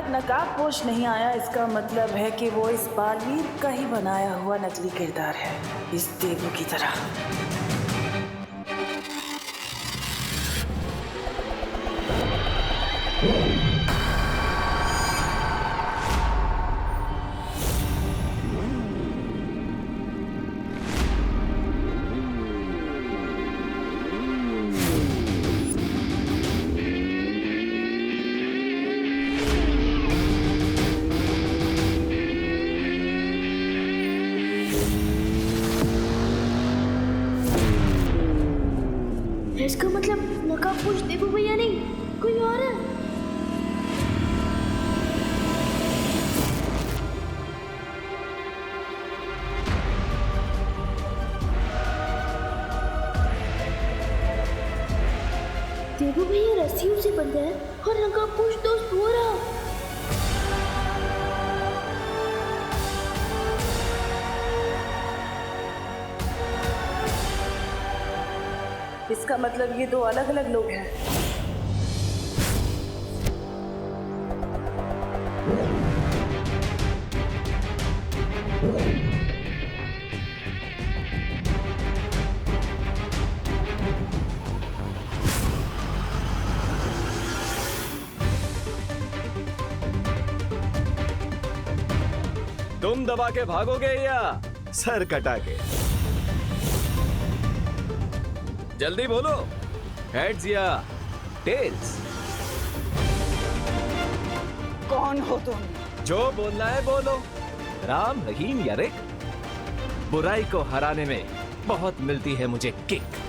तक नकाबपोश नहीं आया, इसका मतलब है कि वो इस बालवीर का ही बनाया हुआ नकली किरदार है, इस देवू की तरह। इसका मतलब नकाबपोश देवू भैया नहीं, कोई और है। देवू भैया रस्सियों से बंधा है और नकाबपोश दोस्त हो रहा। इसका मतलब ये दो अलग अलग लोग हैं। तुम दबा के भागोगे या सर कटा के? जल्दी बोलो, हेड्स या टेल्स? कौन हो तुम? जो बोलना है बोलो। राम, रहीम या रिक, बुराई को हराने में बहुत मिलती है मुझे किक।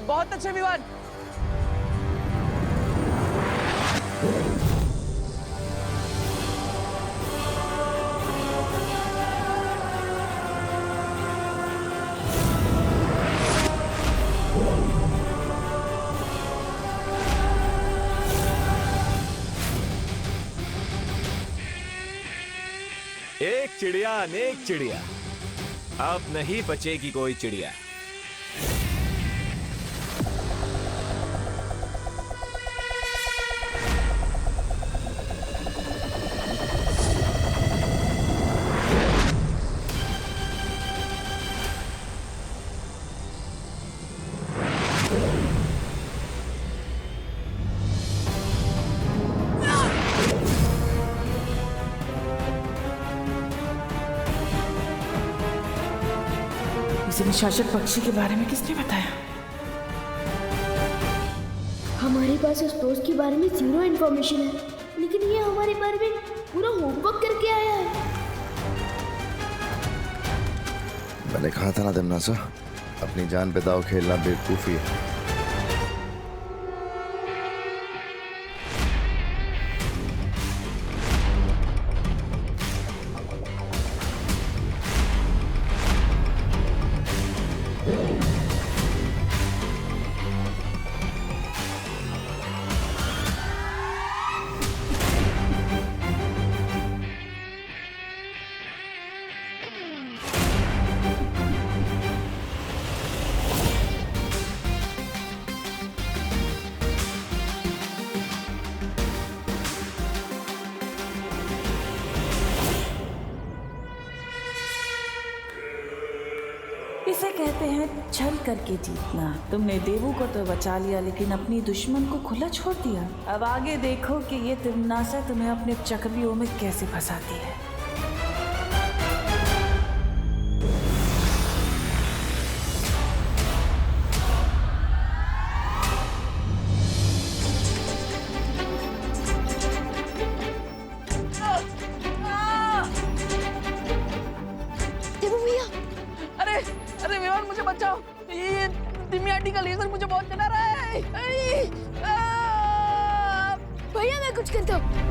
बहुत अच्छे विवाद। एक चिड़िया अनेक चिड़िया, अब नहीं बचेगी कोई चिड़िया। इसे निशाचर पक्षी के बारे में किसने बताया? हमारे पास उस दोस्त के बारे में जीरो इन्फॉर्मेशन है, लेकिन ये हमारे बारे में पूरा होमवर्क करके आया है। मैंने कहा था ना दिमनासा, अपनी जान पे दांव खेलना बेवकूफी है। इसे कहते हैं छल करके जीतना। तुमने देवू को तो बचा लिया, लेकिन अपनी दुश्मन को खुला छोड़ दिया। अब आगे देखो कि ये तिमनासा तुम्हें अपने चक्रव्यूह में कैसे फंसाती है। अरे अरे विवान मुझे बचाओ, ये तिम्मी आंटी का लेजर मुझे बहुत डरा रहा है। भैया मैं कुछ करता हूँ।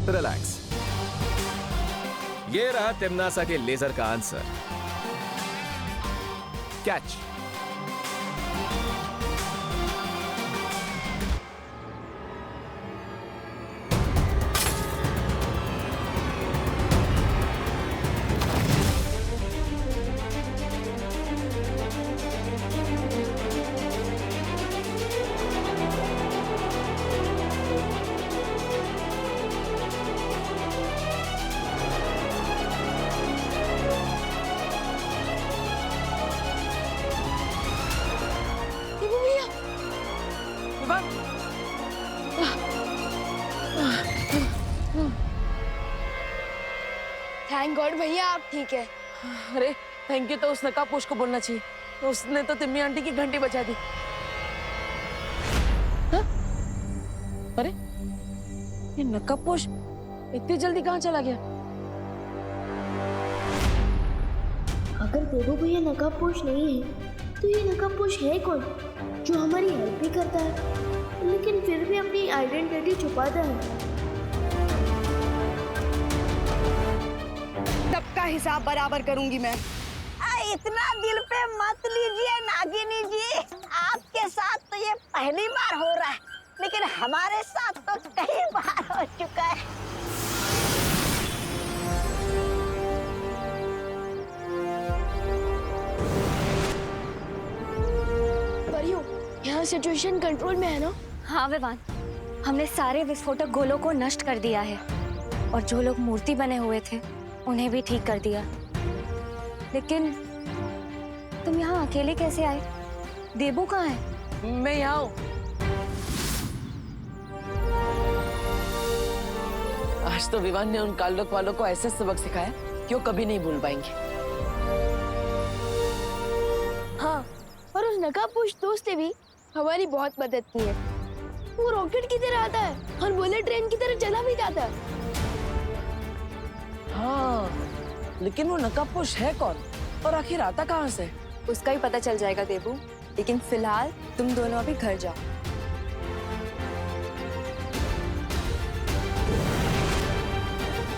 रिलैक्स, ये रहा तिम्नासा के लेजर का आंसर। कैच। थैंक गॉड भैया आप ठीक है। अरे थैंक यू तो उस नकाबपोश को बोलना चाहिए, उसने तो तिम्मी आंटी की घंटी बचा दी। हाँ? अरे ये नकाबपोश इतनी जल्दी कहाँ चला गया? अगर देवू भैया नकाबपोश नहीं है तो ये नकाबपोश है कौन जो हमारी हेल्प भी करता है लेकिन फिर भी अपनी आइडेंटिटी छुपाता है? सबका हिसाब बराबर करूंगी मैं। इतना दिल पे मत लीजिए नागिनी जी, आपके साथ तो ये पहली बार हो रहा है, लेकिन हमारे साथ तो कई बार हो चुका है। परियो, यहाँ सिचुएशन कंट्रोल में है ना? हाँ विवान, हमने सारे विस्फोटक गोलों को नष्ट कर दिया है और जो लोग मूर्ति बने हुए थे उन्हें भी ठीक कर दिया। लेकिन तुम यहाँ अकेले कैसे आए? देबू कहाँ है? मैं यहाँ हूँ। आज तो विवान ने उन काल्डोक वालों को ऐसे सबक सिखाया कि वो कभी नहीं भूल पाएंगे। हाँ, और उस नकाबपोश दोस्त ने भी हमारी बहुत मदद की है। वो रॉकेट की तरह आता है और बुलेट ट्रेन की तरह चला भी जाता है। हाँ, लेकिन वो नकाबपोश है कौन और आखिर आता कहाँ से? उसका ही पता चल जाएगा देबू, लेकिन फिलहाल तुम दोनों अभी घर जाओ।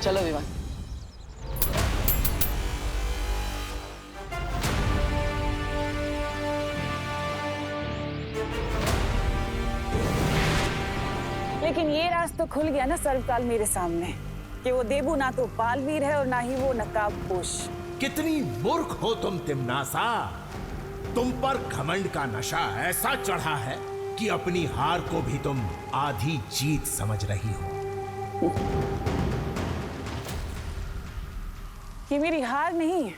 चलो विवान। लेकिन ये राज तो खुल गया ना सर्वकाल मेरे सामने कि वो देबू ना तो बालवीर है और ना ही वो नकाबपोश। कितनी मूर्ख हो तुम तिम्नासा। तुम पर घमंड का नशा ऐसा चढ़ा है कि अपनी हार को भी तुम आधी जीत समझ रही हो। ये मेरी हार नहीं है,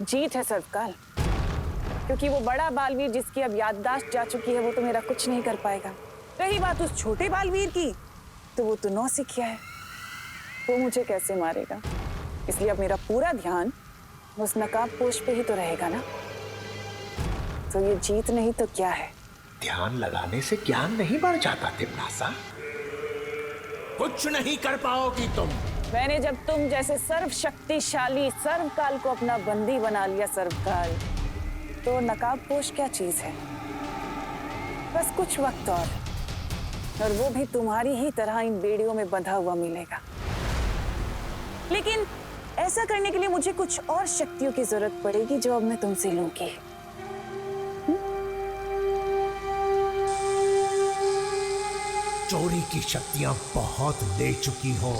जीत है सर्वकाल, क्योंकि वो बड़ा बालवीर जिसकी अब याददाश्त जा चुकी है वो तो मेरा कुछ नहीं कर पाएगा। रही बात उस छोटे बालवीर की, तो वो तो नौसिखिया है, वो मुझे कैसे मारेगा। इसलिए अब मेरा पूरा ध्यान उस नकाबपोश पे ही तो रहेगा ना। तो ये जीत नहीं तो क्या है? ध्यान लगाने से ज्ञान नहीं बढ़ जाता तिम्नासा। कुछ नहीं कर पाओगी तुम। मैंने जब तुम जैसे सर्वशक्तिशाली सर्वकाल को अपना बंदी बना लिया सर्वकाल, तो नकाबपोश क्या चीज है? बस कुछ वक्त और वो भी तुम्हारी ही तरह इन बेड़ियों में बंधा हुआ मिलेगा। लेकिन ऐसा करने के लिए मुझे कुछ और शक्तियों की जरूरत पड़ेगी जो अब मैं तुमसे लूंगी। चोरी की शक्तियां बहुत ले चुकी हो,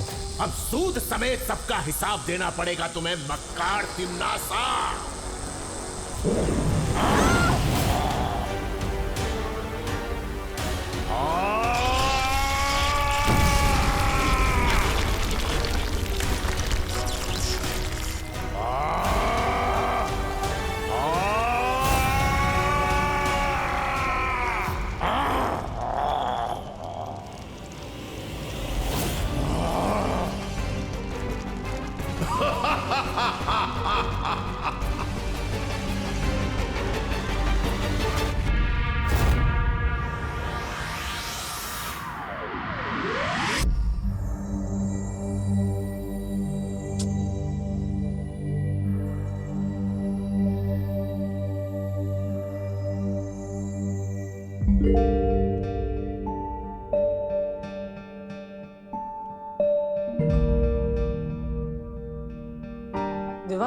अब सूद समेत सबका हिसाब देना पड़ेगा तुम्हें मक्कार तिम्नासा।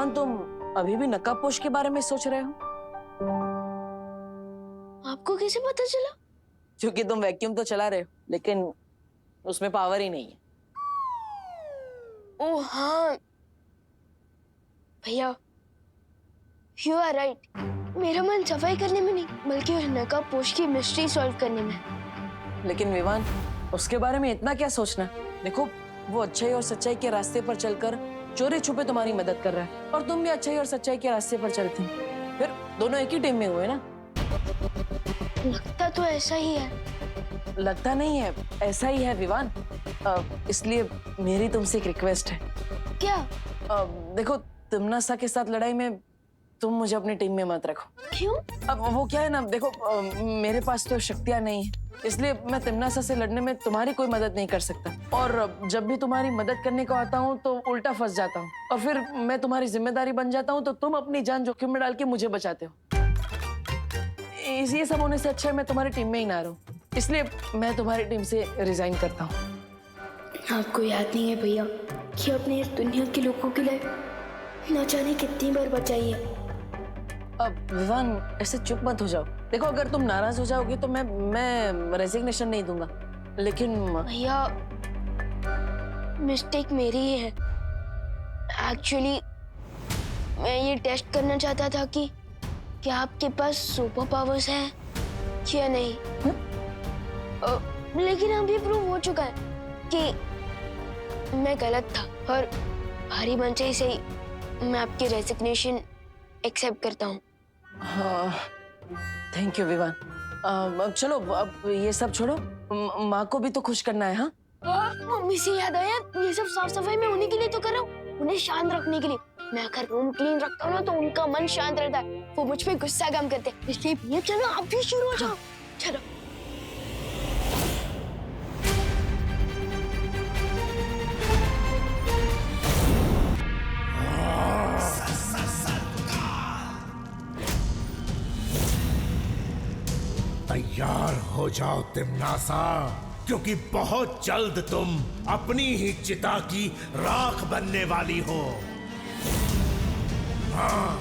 विवान, तुम अभी भी नकाबपोश के बारे में सोच रहे हो? आपको कैसे पता चला? क्योंकि तुम वैक्यूम तो चला रहे हो, लेकिन उसमें पावर ही नहीं है। ओह हाँ भैया, यू आर राइट। मेरा मन सफाई करने में नहीं, बल्कि उस नकाबपोश की मिस्ट्री सॉल्व करने में। लेकिन विवान, उसके बारे में इतना क्या सोचना? देखो, वो अच्छाई और सच्चाई के रास्ते पर चलकर चोरी छुपे तुम्हारी मदद कर रहा है, और तुम भी अच्छाई और सच्चाई के रास्ते पर चलती हो। फिर दोनों एक ही टीम में हुए ना? लगता तो ऐसा ही है। लगता नहीं है, ऐसा ही है विवान। इसलिए मेरी तुमसे एक रिक्वेस्ट है। क्या? देखो, तिम्नासा के साथ लड़ाई में तुम मुझे अपनी टीम में मत रखो। क्यों? अब वो क्या है ना, देखो, मेरे पास तो शक्तियां नहीं है, इसलिए मैं तिम्नासा से लड़ने में तुम्हारी कोई मदद नहीं कर सकता। और जब भी तुम्हारी मदद करने को आता हूँ तो उल्टा फंस जाता हूँ, और फिर मैं तुम्हारी जिम्मेदारी बन जाता हूँ, तो तुम अपनी जान जोखिम में डाल के मुझे बचाते हो। ये सब होने से अच्छा है मैं तुम्हारी टीम में ही ना रहूं, इसलिए मैं तुम्हारी टीम से रिजाइन करता हूँ। आपको याद नहीं है भैया कि आपने इस दुनिया के लोगों के लिए न जाने कितनी बार बचाई है। अब विवान, ऐसे चुप मत हो जाओ। देखो, अगर तुम नाराज हो जाओगे तो मैं रेजिग्नेशन नहीं दूंगा, लेकिन भैया मिस्टेक मेरी ही है। एक्चुअली मैं ये टेस्ट करना चाहता था कि क्या आपके पास सुपर पावर्स हैं या नहीं। लेकिन अब ये प्रूव हो चुका है कि मैं गलत था, और भारी मन से ही मैं आपकी रेजिग्नेशन एक्सेप्ट करता हूँ। हाँ, थैंक यू विवान। अब चलो, अब ये सब छोड़ो, माँ को भी तो खुश करना है। हाँ, मम्मी से याद आया, ये सब साफ सफाई में उन्हीं के लिए तो कर रहा हूँ, उन्हें शांत रखने के लिए। मैं अगर रूम क्लीन रखता हूँ ना तो उनका मन शांत रहता है, वो मुझ पे गुस्सा कम करते हैं। इसलिए भैया चलो आप भी शुरू हो जाओ। चलो। तैयार हो जाओ तिम्नासा, क्योंकि बहुत जल्द तुम अपनी ही चिता की राख बनने वाली हो। हाँ।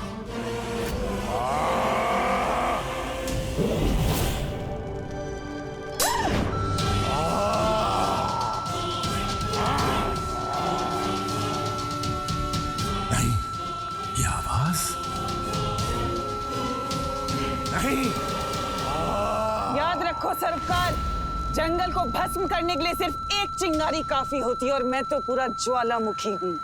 नहीं, ये आवाज नहीं। याद रखो सर्वकार, जंगल को भस्म करने के लिए सिर्फ एक चिंगारी काफी होती है, और मैं तो पूरा ज्वालामुखी हूँ।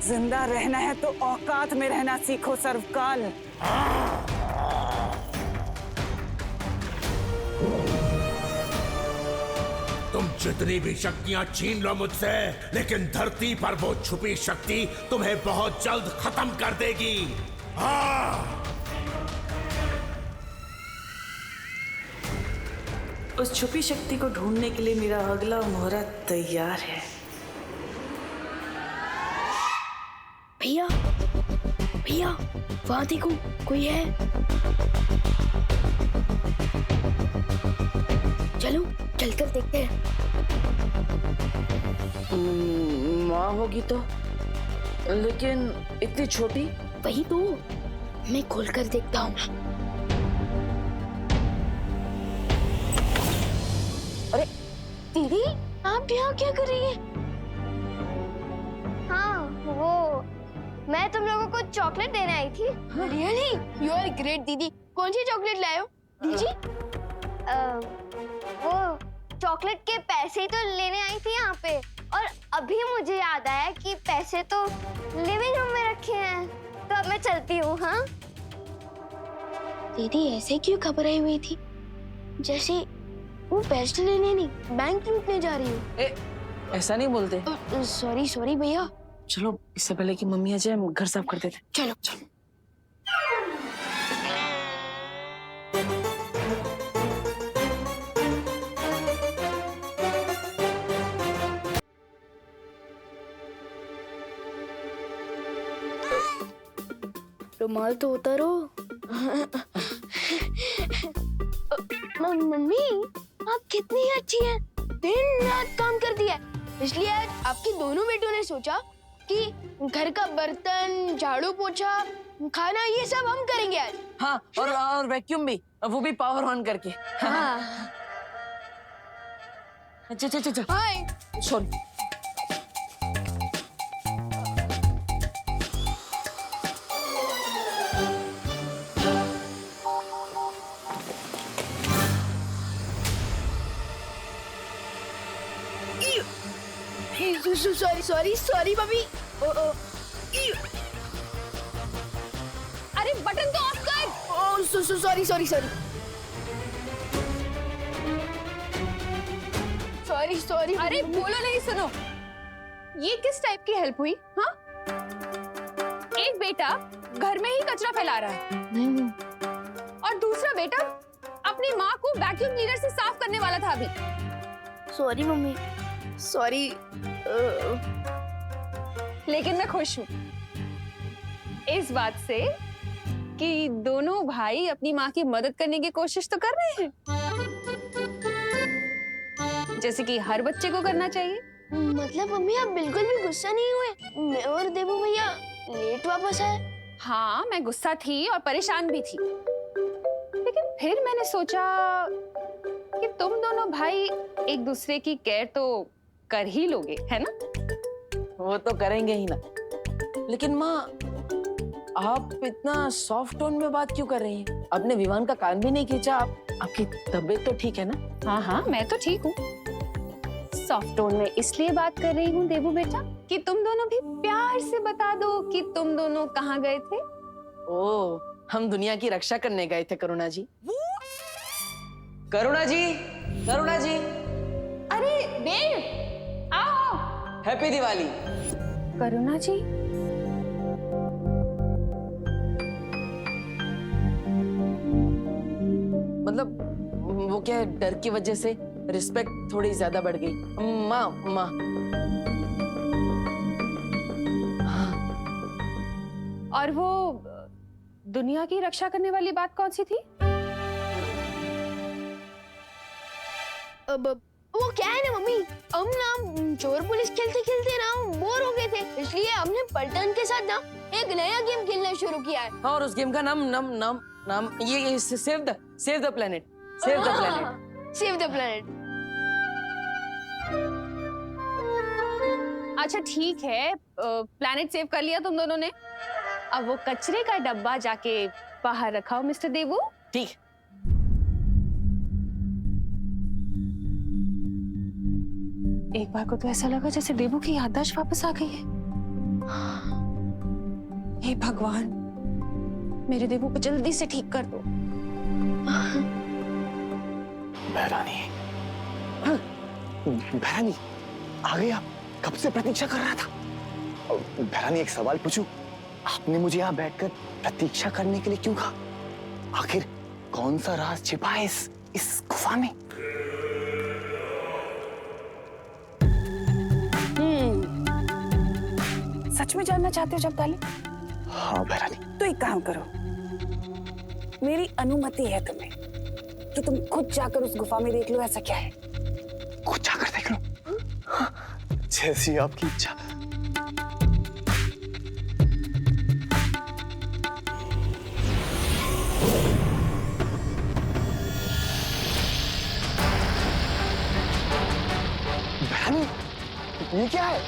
जिंदा रहना है तो औकात में रहना सीखो सर्वकाल। तुम जितनी भी शक्तियां छीन लो मुझसे, लेकिन धरती पर वो छुपी शक्ति तुम्हें बहुत जल्द खत्म कर देगी। हाँ। उस छुपी शक्ति को ढूंढने के लिए मेरा अगला मुहूर्त तैयार है। भैया भैया, वहां देखो, कोई है। चलो चलकर देखते हैं। माँ होगी तो, लेकिन इतनी छोटी। वही तो, मैं खोलकर देखता हूँ। अरे दीदी, आप यहाँ क्या कर रही हैं? हाँ, वो मैं तुम लोगों को चॉकलेट देने आई थी। रियली? यू आर ग्रेट दीदी। कौन सी चॉकलेट लाए हो दीदी? वो चॉकलेट के पैसे ही तो लेने आई थी यहाँ पे, और अभी मुझे याद आया कि पैसे तो लिविंग रूम में रखे हैं, तो अब मैं चलती हूँ। हाँ दीदी, ऐसे क्यों घबराई हुई थी, जैसे वो पैसे लेने नहीं, बैंक लूटने जा रही हो। ऐसा नहीं बोलते। सॉरी सॉरी भैया। चलो, इससे पहले कि मम्मी आ जाए, हम घर साफ कर देते। चलो चलो। रुमाल तो उतारो। मम्मी आप कितनी अच्छी हैं, दिन रात काम करती है, इसलिए आज आपकी दोनों बेटों ने सोचा कि घर का बर्तन, झाड़ू पोछा, खाना ये सब हम करेंगे आज। हाँ, और वैक्यूम भी, वो भी पावर ऑन करके। हाँ। अच्छा। हाय। सॉरी। Sorry mummy. अरे बटन तो ऑफ कर। सॉरी। सॉरी। अरे बोलो नहीं, सुनो, ये किस टाइप की हेल्प हुई? हाँ, एक बेटा घर में ही कचरा फैला रहा है और दूसरा बेटा अपनी माँ को वैक्यूम क्लीनर से साफ करने वाला था अभी। Sorry mummy, sorry. लेकिन मैं खुश हूँ इस बात से कि दोनों भाई अपनी माँ की मदद करने की कोशिश तो कर रहे हैं, जैसे कि हर बच्चे को करना चाहिए। मतलब मम्मी आप बिल्कुल भी गुस्सा नहीं हुए? मैं और देवू भैया लेट वापस आए। हाँ, मैं गुस्सा थी और परेशान भी थी, लेकिन फिर मैंने सोचा कि तुम दोनों भाई एक दूसरे की केयर तो कर ही लोगे, है ना? वो तो करेंगे ही ना। लेकिन माँ, आप इतना सॉफ्ट टोन में बात क्यों कर रही हैं? आपने विवान का कान भी नहीं खींचा। आपकी तबीयत तो ठीक है ना? हाँ, मैं तो ठीक हूँ। सॉफ्ट टोन में इसलिए बात कर रही हूँ देवू बेटा कि तुम दोनों भी प्यार से बता दो कि तुम दोनों कहाँ गए थे। ओ, हम दुनिया की रक्षा करने गए थे करुणा जी। करुणा जी। अरे देव, आओ। हैप्पी दिवाली। करुणा जी, मतलब वो क्या है, डर की वजह से रिस्पेक्ट थोड़ी ज्यादा बढ़ गई। माँ। हाँ। और वो दुनिया की रक्षा करने वाली बात कौन सी थी? अब वो क्या है ना मम्मी, हम ना चोर पुलिस खेलते ना बोर हो गए थे, इसलिए हमने पलटन के साथ ना एक नया गेम खेलना शुरू किया है। और उस गेम का नाम ये save the planet. Save the planet. अच्छा ठीक है, प्लैनेट सेव कर लिया तुम दोनों ने। अब वो कचरे का डब्बा जाके बाहर रखाओ मिस्टर देवू। ठीक। एक बार को तो ऐसा लगा जैसे देवू की याददाश्त वापस आ गई है। हे भगवान, मेरे देवू को जल्दी से ठीक कर दो। बहरानी, बहरानी आ गई आप? कब से प्रतीक्षा कर रहा था। बहरानी एक सवाल पूछूं? आपने मुझे यहाँ बैठकर प्रतीक्षा करने के लिए क्यों कहा? आखिर कौन सा राज छिपा है इस गुफा में? सच में जानना चाहते हो जगदाली? हाँ बहरानी। तो एक काम करो, मेरी अनुमति है तुम्हें कि तुम खुद जाकर उस गुफा में देख लो ऐसा क्या है। खुद जाकर देख लो? हाँ, जैसी आपकी इच्छा। बहरानी, ये क्या है?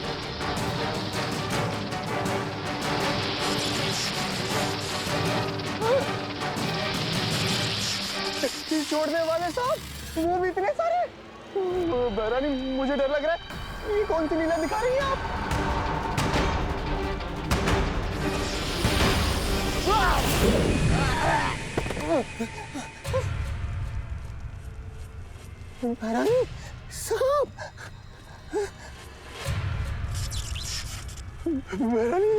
छोड़ने वाले साहब, वो भी इतने सारे। बहरानी मुझे डर लग रहा है। ये कौन सी लीला दिखा रही हैं आप? बहरानी साहब, बहरानी।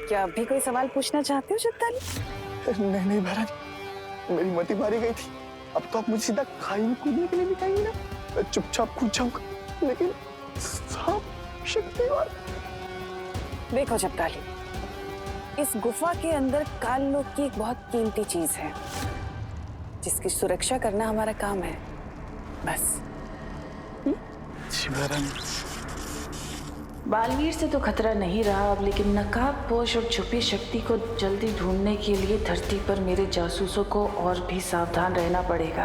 क्या अभी कोई सवाल पूछना चाहते हो जगदाली? नहीं बहरानी, मेरी मति मारी गई थी। अब तो आप मुझे सीधा खाई में कूदने के लिए दिखाएंगे ना, मैं चुपचाप कूद जाऊंगा। लेकिन साहब शक्तिवान। देखो जगदाली, इस गुफा के अंदर काल लोक की एक बहुत कीमती चीज है जिसकी सुरक्षा करना हमारा काम है, बस। बालवीर से तो खतरा नहीं रहा अब, लेकिन नकाबपोश और छुपी शक्ति को जल्दी ढूंढने के लिए धरती पर मेरे जासूसों को और भी सावधान रहना पड़ेगा।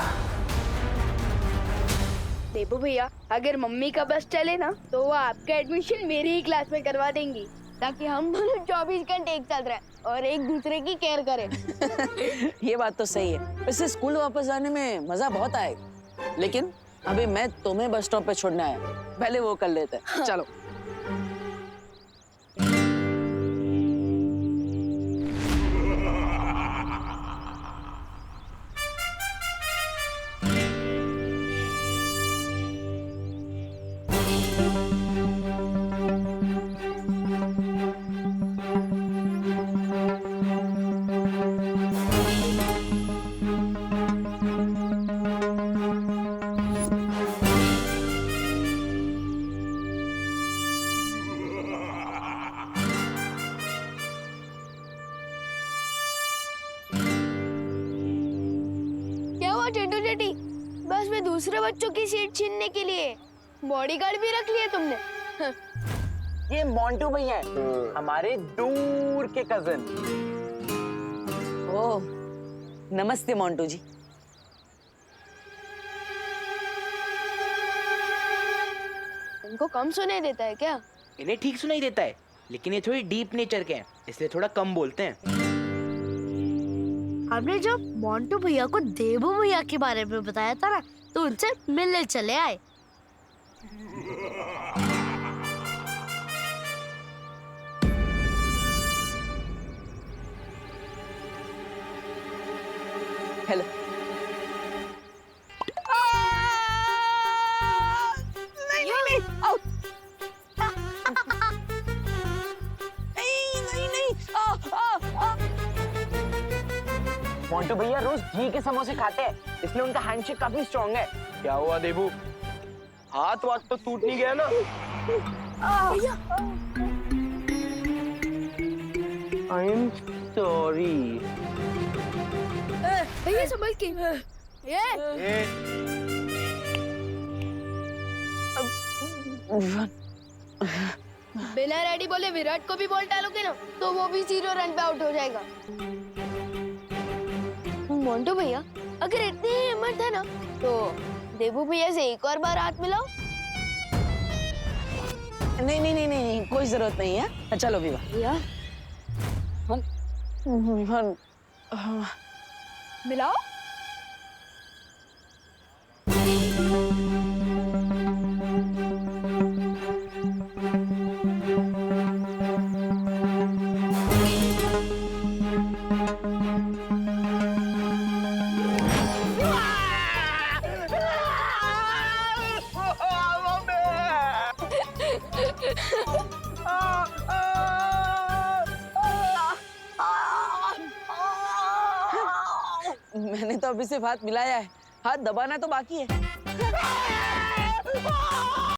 देबू भैया, अगर मम्मी का बस चले ना तो वो आपका एडमिशन मेरी ही क्लास में करवा देंगी, ताकि हम दोनों 24 घंटे एक साथ रहे और एक दूसरे की केयर करें। ये बात तो सही है। वैसे स्कूल वापस आने में मजा बहुत आएगा, लेकिन अभी मैं तुम्हें बस स्टॉप पे छोड़ने आया, पहले वो कर लेते हैं। चलो। क्या हुआ चिंटू चेटी? बस में दूसरे बच्चों की सीट छीनने के लिए बॉडीगार्ड भी रख लिया तुमने? ये मोंटू भैया है, हमारे दूर के कजिन। ओह, नमस्ते मोंटू जी। उनको कम सुनाई देता है क्या? इन्हें ठीक सुनाई देता है, लेकिन ये थोड़ी डीप नेचर के हैं, इसलिए थोड़ा कम बोलते हैं। हमने जब मोंटू भैया को देबू भैया के बारे में बताया था ना, तो उनसे मिलने चले आए। हेलो। मोंटू भैया रोज घी के समोसे खाते हैं, इसलिए उनका हैंडशेक काफी स्ट्रॉन्ग है। क्या हुआ देबू? हाथ वाथ तो टूट नहीं गया ना? I am sorry. भैया संभल के। बिना रेडी बोले विराट को भी बॉल डालोगे ना, तो वो भी 0 रन पे आउट हो जाएगा। मोंटू भैया, अगर इतनी हिम्मत है ना, तो देबू भैया से एक और बार हाथ मिलाओ। नहीं नहीं नहीं नहीं, कोई जरूरत नहीं है। चलो विवा। भैया मिलाओ। मैंने तो अभी सिर्फ हाथ मिलाया है, हाथ दबाना तो बाकी है।